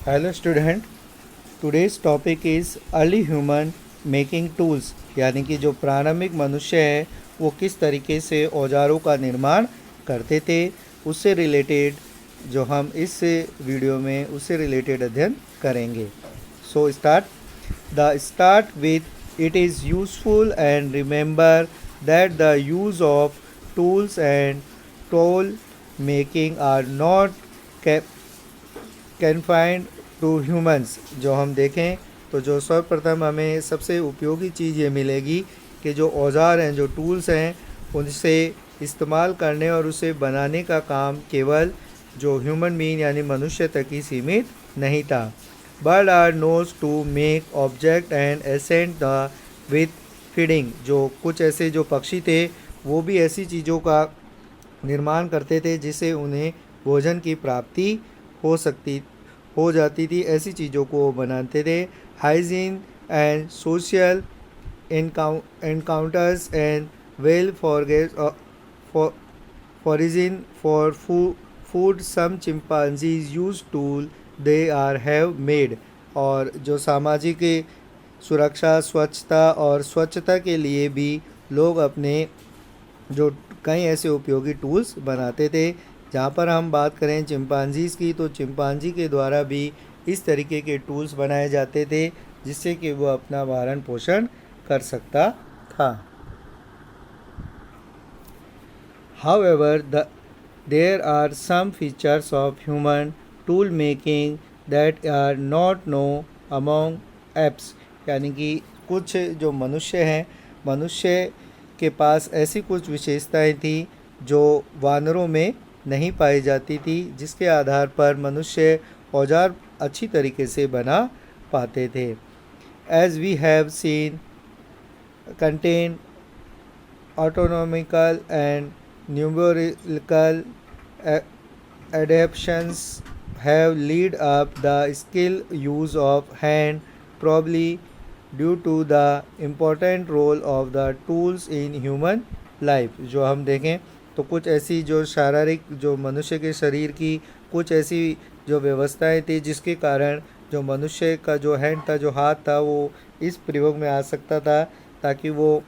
Hello student, today's topic is early human making tools, यानी कि जो प्रारंभिक मनुष्य है वो किस तरीके से औजारों का निर्माण करते थे, उससे रिलेटेड जो हम इस वीडियो में उससे रिलेटेड अध्ययन करेंगे। So start with it is useful and remember that the use of tools and tool making are not confined to humans. जो हम देखें तो जो सर्वप्रथम हमें सबसे उपयोगी चीज़ ये मिलेगी कि जो औजार हैं, जो टूल्स हैं, उनसे इस्तेमाल करने और उसे बनाने का काम केवल जो ह्यूमन बीइंग यानी मनुष्य तक ही सीमित नहीं था। Bird are knows to make object and ascent the with feeding. जो कुछ ऐसे जो पक्षी थे वो भी ऐसी चीज़ों का निर्माण करते थे जिससे उन्हें भोजन की प्राप्ति हो जाती थी। ऐसी चीज़ों को वो बनाते थे। Hygiene and social encounters and well foraging for food some chimpanzees use tool they are have made। और जो सामाजिक सुरक्षा, स्वच्छता और स्वच्छता के लिए भी लोग अपने जो कई ऐसे उपयोगी टूल्स बनाते थे। जहाँ पर हम बात करें चिंपांजीज़ की, तो चिंपांजी के द्वारा भी इस तरीके के टूल्स बनाए जाते थे जिससे कि वो अपना भरण पोषण कर सकता था। However, there are some features of human tool making that are not known among apes। यानी कि कुछ जो मनुष्य के पास ऐसी कुछ विशेषताएं थी जो वानरों में नहीं पाई जाती थी, जिसके आधार पर मनुष्य औजार अच्छी तरीके से बना पाते थे। As we have seen contain autonomical and numerical adaptations have lead up the skill use of hand, probably due to the important role of the tools in human life। जो हम देखें तो कुछ ऐसी जो शारीरिक जो मनुष्य के शरीर की कुछ ऐसी जो व्यवस्थाएं थी जिसके कारण जो मनुष्य का जो हैंड था, जो हाथ था, वो इस प्रयोग में आ सकता था ताकि वो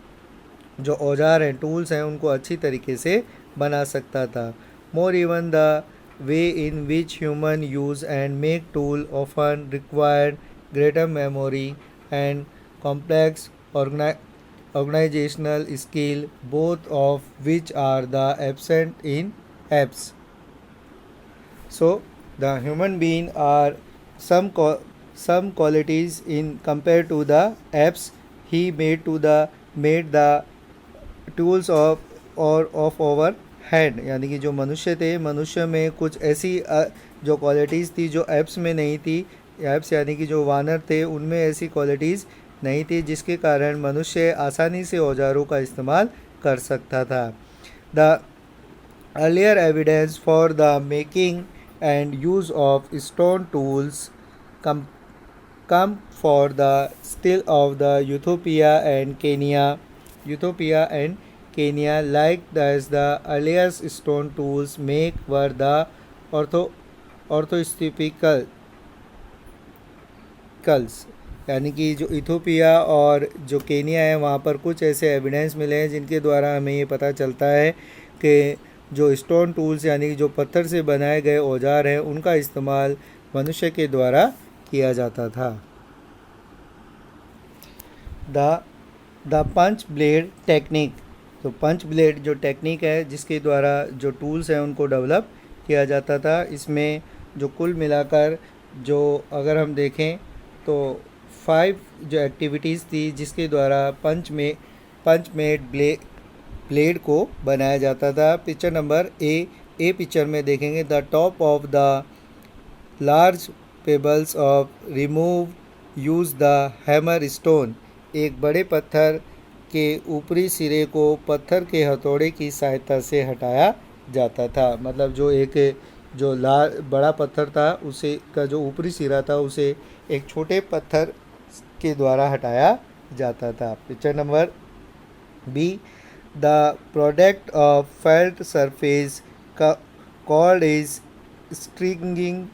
जो औजार हैं, टूल्स हैं, उनको अच्छी तरीके से बना सकता था। मोर even the way in which human use and make tool often required greater memory and complex organizational skill, both of which are the absent in apes। So the human being are some qualities in compared to the apes he made the tools of over hand. यानी कि जो मनुष्य थे, मनुष्य में कुछ ऐसी जो क्वालिटीज़ थी जो एप्स में नहीं थी। एप्स यानी कि जो वानर थे उनमें ऐसी क्वालिटीज़ नहीं थी जिसके कारण मनुष्य आसानी से औजारों का इस्तेमाल कर सकता था। The earlier evidence for the making and use of stone tools come for the still of the Ethiopia and Kenya, like as the earliest stone tools make were the orthotypicals। यानी कि जो इथोपिया और जो Kenya है वहाँ पर कुछ ऐसे एविडेंस मिले हैं जिनके द्वारा हमें ये पता चलता है कि जो स्टोन टूल्स यानी कि जो पत्थर से बनाए गए औजार हैं उनका इस्तेमाल मनुष्य के द्वारा किया जाता था। The punch blade technique. तो पंच ब्लेड जो टेक्निक है जिसके द्वारा जो टूल्स हैं उनको डेवलप किया जाता था, इसमें जो कुल मिलाकर जो अगर हम देखें तो 5 जो एक्टिविटीज़ थी जिसके द्वारा पंच मेड ब्लेड को बनाया जाता था। पिक्चर नंबर ए पिक्चर में देखेंगे the top of the large pebbles of remove use the hammer stone. एक बड़े पत्थर के ऊपरी सिरे को पत्थर के हथौड़े की सहायता से हटाया जाता था। मतलब जो एक जो बड़ा पत्थर था उसे का जो ऊपरी सिरा था उसे एक छोटे पत्थर के द्वारा हटाया जाता था। Picture number be the product of felt surface called is stringing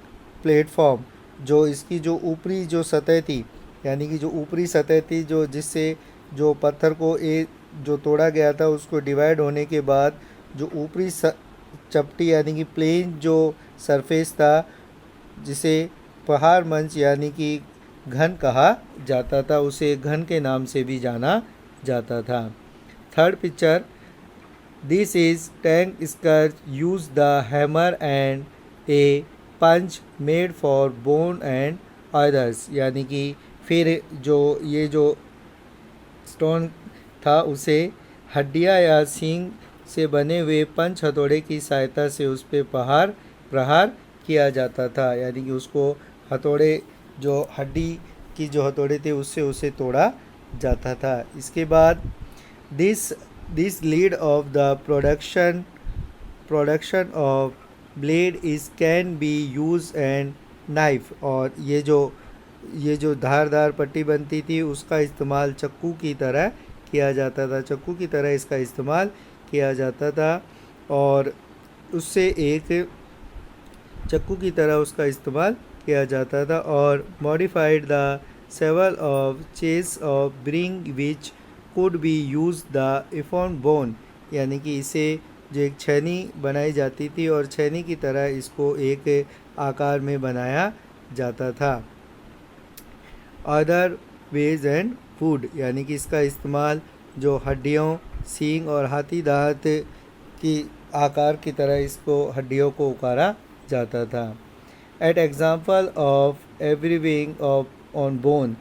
platform. जो इसकी जो ऊपरी जो सतह थी, यानी कि जो ऊपरी सतह थी जो जिससे जो पत्थर को जो तोड़ा गया था उसको डिवाइड होने के बाद जो ऊपरी चपटी यानी कि प्लेन जो सरफेस था, जिसे पहाड़ मंच यानी कि घन कहा जाता था, उसे घन के नाम से भी जाना जाता था। Third picture, this is tank scorch use the hammer and a punch made for bone and others, यानी कि फिर जो ये जो स्टोन था उसे हड्डियाँ या सींग से बने हुए पंच हथौड़े की सहायता से उस पर प्रहार किया जाता था, यानी कि उसको हथौड़े जो हड्डी की जो हथौड़े थे उससे उसे तोड़ा जाता था। इसके बाद this lead of the production of blade is can be use and knife, और ये जो धारदार पट्टी बनती थी उसका इस्तेमाल चक्कू की तरह किया जाता था, चक्कू की तरह इसका इस्तेमाल किया जाता था, और उससे एक चक्कू की तरह उसका इस्तेमाल किया जाता था। और modified the several of chess of bring which could be use the इफॉन बोन, यानी कि इसे जो एक छैनी बनाई जाती थी और छैनी की तरह इसको एक आकार में बनाया जाता था। अदर वेज एंड फूड, यानी कि इसका इस्तेमाल जो हड्डियों, सींग और हाथी दांत की आकार की तरह इसको हड्डियों को उकारा जाता था। At example of everything of on bone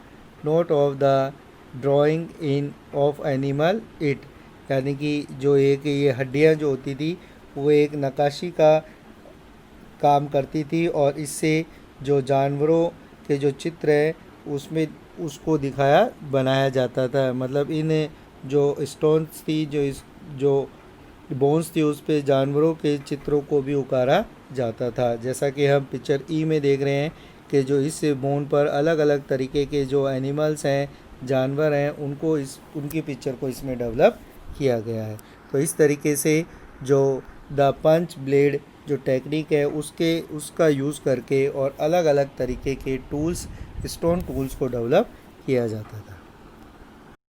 note of the drawing in of animal it, यानी कि जो एक ये हड्डियाँ जो होती थी वो एक नक्काशी का काम करती थी, और इससे जो जानवरों के जो चित्र है उसमें उसको बनाया जाता था। मतलब इन जो स्टोन्स थी, जो बोन्स थी, उस पे जानवरों के चित्रों को भी उकारा जाता था। जैसा कि हम पिक्चर ई में देख रहे हैं कि जो इस बोन पर अलग अलग तरीके के जो एनिमल्स हैं, जानवर हैं, उनकी पिक्चर को इसमें डेवलप किया गया है। तो इस तरीके से जो द पंच ब्लेड जो टेक्निक है उसका यूज़ करके और अलग अलग तरीके के टूल्स, स्टोन टूल्स को डेवलप किया जाता था।